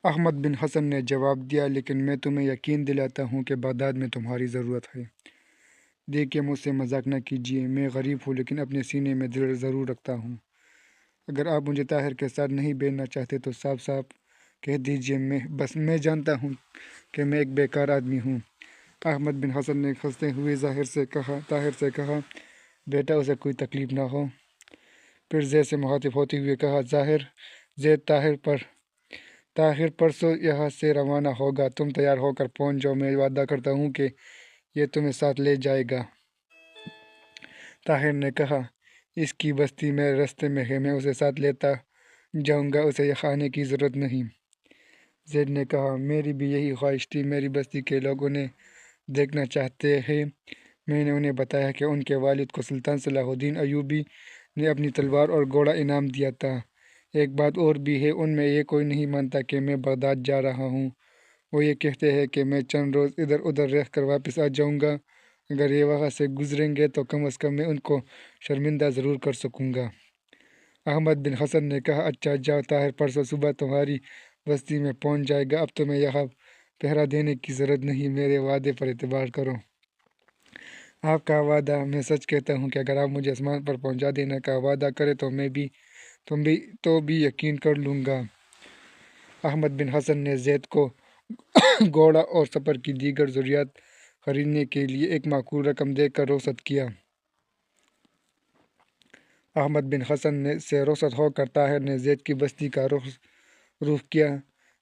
احمد بن حسن نے جواب دیا، لیکن میں تمہیں یقین دلاتا ہوں کہ بغداد میں تمہاری ضرورت ہے۔ دیکھیے، مجھ سے مذاق نہ کیجیے، میں غریب ہوں لیکن اپنے سینے میں دل ضرور رکھتا ہوں۔ اگر آپ مجھے طاہر کے ساتھ نہیں بھیجنا چاہتے تو صاف صاف کہہ دیجیے، میں جانتا ہوں کہ میں ایک بیکار آدمی ہوں۔ احمد بن حسن نے ہنستے ہوئے طاہر سے کہا، بیٹا اسے کوئی تکلیف نہ ہو۔ پھر زید سے مخاطب ہوتے ہوئے کہا، زید طاہر پرسوں یہاں سے روانہ ہوگا، تم تیار ہو کر پہنچ جاؤ، میں وعدہ کرتا ہوں کہ یہ تمہیں ساتھ لے جائے گا۔ طاہر نے کہا، اس کی بستی میرے راستے میں ہے، میں اسے ساتھ لیتا جاؤں گا، اسے یہاں آنے کی ضرورت نہیں۔ زید نے کہا، میری بھی یہی خواہش تھی، میری بستی کے لوگ انہیں دیکھنا چاہتے ہیں۔ میں نے انہیں بتایا کہ ان کے والد کو سلطان صلاح الدین ایوبی نے اپنی تلوار اور گھوڑا انعام دیا تھا۔ ایک بات اور بھی ہے، ان میں یہ کوئی نہیں مانتا کہ میں بغداد جا رہا ہوں۔ وہ یہ کہتے ہیں کہ میں چند روز ادھر ادھر رہ کر واپس آ جاؤں گا۔ اگر یہ وہاں سے گزریں گے تو کم از کم میں ان کو شرمندہ ضرور کر سکوں گا۔ احمد بن حسن نے کہا، اچھا جاؤ، طاہر پرسوں صبح تمہاری بستی میں پہنچ جائے گا، اب تمہیں یہاں پہرا دینے کی ضرورت نہیں، میرے وعدے پر اعتبار کرو۔ آپ کا وعدہ؟ میں سچ کہتا ہوں کہ اگر آپ مجھے آسمان پر پہنچا دینے کا وعدہ کرے تو بھی یقین کر لوں گا۔ احمد بن حسن نے زید کو گھوڑا اور سفر کی دیگر ضروریات خریدنے کے لیے ایک معقول رقم دے کر رخصت کیا۔ احمد بن حسن سے رخصت ہو کر طاہر نے زید کی بستی کا رخ کیا۔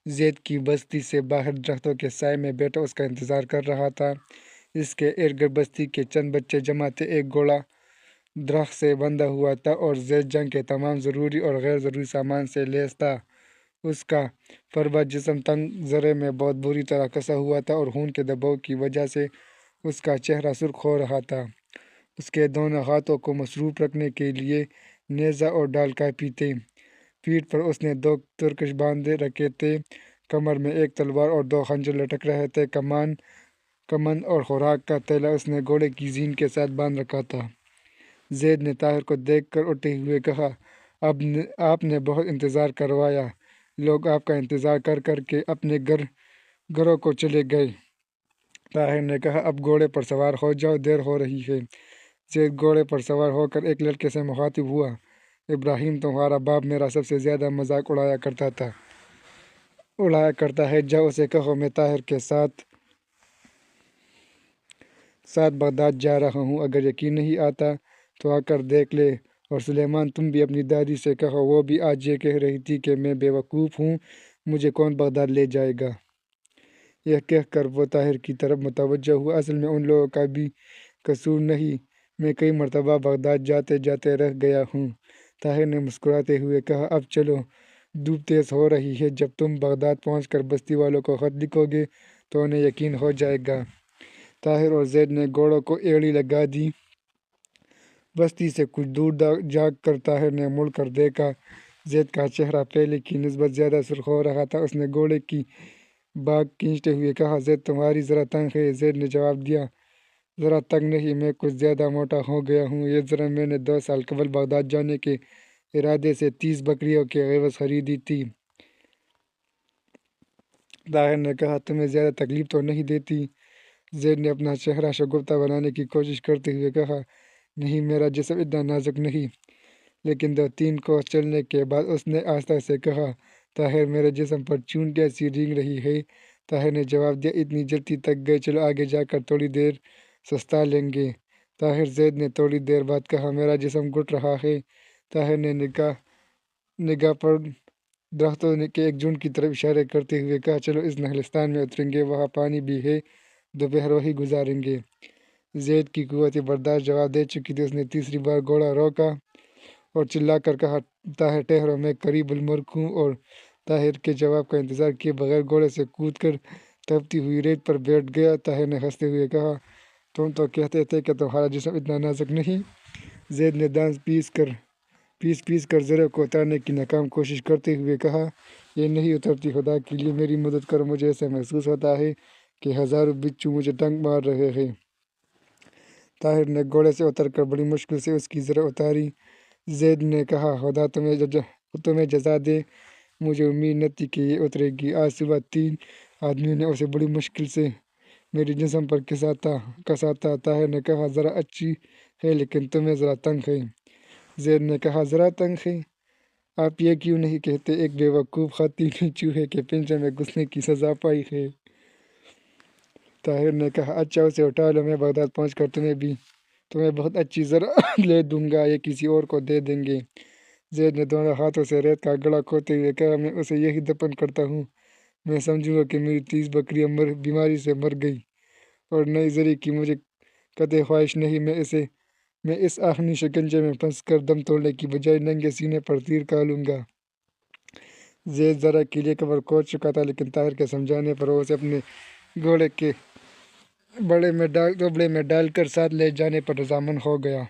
زید کی بستی سے باہر درختوں کے سائے میں بیٹھا اس کا انتظار کر رہا تھا۔ اس کے ارد گرد بستی کے چند بچے جمع تھے۔ ایک گھوڑا درخت سے بندھا ہوا تھا اور زید جنگ کے تمام ضروری اور غیر ضروری سامان سے لیس تھا۔ اس کا فربہ جسم تنگ زرے میں بہت بری طرح کسا ہوا تھا اور خون کے دباؤ کی وجہ سے اس کا چہرہ سرخ ہو رہا تھا۔ اس کے دونوں ہاتھوں کو مصروف رکھنے کے لیے نیزہ اور ڈال کافی تھے۔ پیٹھ پر اس نے 2 ترکش باندھے رکھے تھے۔ کمر میں ایک تلوار اور 2 خنجر لٹک رہے تھے۔ کمند اور خوراک کا تھیلا اس نے گھوڑے کی زین کے ساتھ باندھ رکھا تھا۔ زید نے طاہر کو دیکھ کر اٹھتے ہوئے کہا، آپ نے بہت انتظار کروایا، لوگ آپ کا انتظار کر کر کے اپنے گھروں کو چلے گئے۔ طاہر نے کہا، اب گھوڑے پر سوار ہو جاؤ، دیر ہو رہی ہے۔ زید گھوڑے پر سوار ہو کر ایک لڑکے سے مخاطب ہوا، ابراہیم تمہارا باپ میرا سب سے زیادہ مذاق اڑایا کرتا ہے، جاؤ اسے کہو میں طاہر کے ساتھ بغداد جا رہا ہوں، اگر یقین نہیں آتا تو آ کر دیکھ لے۔ اور سلیمان، تم بھی اپنی دادی سے کہو، وہ بھی آج یہ کہہ رہی تھی کہ میں بے وقوف ہوں، مجھے کون بغداد لے جائے گا۔ یہ کہہ کر وہ طاہر کی طرف متوجہ ہوا، اصل میں ان لوگوں کا بھی قصور نہیں، میں کئی مرتبہ بغداد جاتے جاتے رہ گیا ہوں۔ طاہر نے مسکراتے ہوئے کہا، اب چلو، دھوپ تیز ہو رہی ہے، جب تم بغداد پہنچ کر بستی والوں کو خط لکھو گے تو انہیں یقین ہو جائے گا۔ طاہر اور زید نے گھوڑوں کو ایڑی لگا دی۔ بستی سے کچھ دور جا کر طاہر نے مڑ کر دیکھا، زید کا چہرہ پہلے کی نسبت زیادہ سرخ ہو رہا تھا۔ اس نے گھوڑے کی باگ کھینچتے ہوئے کہا، زید تمہاری ذرا تنگ ہے۔ زید نے جواب دیا، ذرا تنگ نہیں، میں کچھ زیادہ موٹا ہو گیا ہوں، یہ ذرا میں نے 2 سال قبل بغداد جانے کے ارادے سے 30 بکریوں کے عوض خریدی تھی۔ طاہر نے کہا، تمہیں زیادہ تکلیف تو نہیں دیتی؟ زید نے اپنا چہرہ شگفتہ بنانے کی کوشش کرتے ہوئے کہا، نہیں، میرا جسم اتنا نازک نہیں۔ لیکن 2-3 کوس چلنے کے بعد اس نے آہستہ سے کہا، طاہر میرے جسم پر چیونٹیاں سی رینگ رہی ہے۔ طاہر نے جواب دیا، اتنی جلدی تک گئے، چلو آگے جا کر تھوڑی دیر سستا لیں گے۔ طاہر زید نے تھوڑی دیر بعد کہا، میرا جسم گھٹ رہا ہے۔ طاہر نے نگاہ پر درختوں کے ایک جھنڈ کی طرف اشارہ کرتے ہوئے کہا، چلو اس نخلستان میں اتریں گے، وہاں پانی بھی ہے، دوپہر وہیں گزاریں گے۔ زید کی قوت برداشت جواب دے چکی تھی۔ اس نے تیسری بار گھوڑا روکا اور چلا کر کہا، طاہر ٹھہرو، میں قریب الملک ہوں۔ اور طاہر کے جواب کا انتظار کیے بغیر گھوڑے سے کود کر تپتی ہوئی ریت پر بیٹھ گیا۔ طاہر نے ہنستے ہوئے کہا، تم تو کہتے تھے کہ تمہارا جسم اتنا نازک نہیں۔ زید نے دانت پیس کر زرے کو اتارنے کی ناکام کوشش کرتے ہوئے کہا، یہ نہیں اترتی، خدا کے لیے میری مدد کرو، مجھے ایسا محسوس ہوتا ہے کہ ہزاروں بچھو مجھے ڈنک مار رہے ہیں۔ طاہر نے گھوڑے سے اتر کر بڑی مشکل سے اس کی زرہ اتاری۔ زید نے کہا، خدا تمہیں جزا دے، مجھے امید نہ تھی کہ یہ اترے گی۔ آج صبح 3 آدمیوں نے اسے بڑی مشکل سے میری جسم پر کسا تھا۔ طاہر نے کہا ذرا اچھی ہے لیکن تمہیں ذرا تنگ ہے۔ زید نے کہا ذرا تنگ ہے؟ آپ یہ کیوں نہیں کہتے؟ ایک بیوقوف خاتون نے چوہے کے پنجرے میں گھسنے کی سزا پائی ہے۔ طاہر نے کہا اچھا اسے اٹھا لو، میں بغداد پہنچ کر تمہیں بہت اچھی زرع لے دوں گا، یہ کسی اور کو دے دیں گے۔ زید نے دونوں ہاتھوں سے ریت کا گڑھا کھودتے ہوئے کہا میں اسے یہی دفن کرتا ہوں۔ میں سمجھوں گا کہ میری 30 بکریاں بیماری سے مر گئی اور نئی زرعی کی مجھے قطعی خواہش نہیں۔ میں اس آخری شکنجے میں پھنس کر دم توڑنے کی بجائے ننگے سینے پر تیر کھالوں گا۔ زید زرع کے لیے قبر کھود چکا تھا لیکن طاہر کے سمجھانے پر وہ اسے اپنے گھوڑے کے توبڑے میں ڈال کر ساتھ لے جانے پر رضامند ہو گیا۔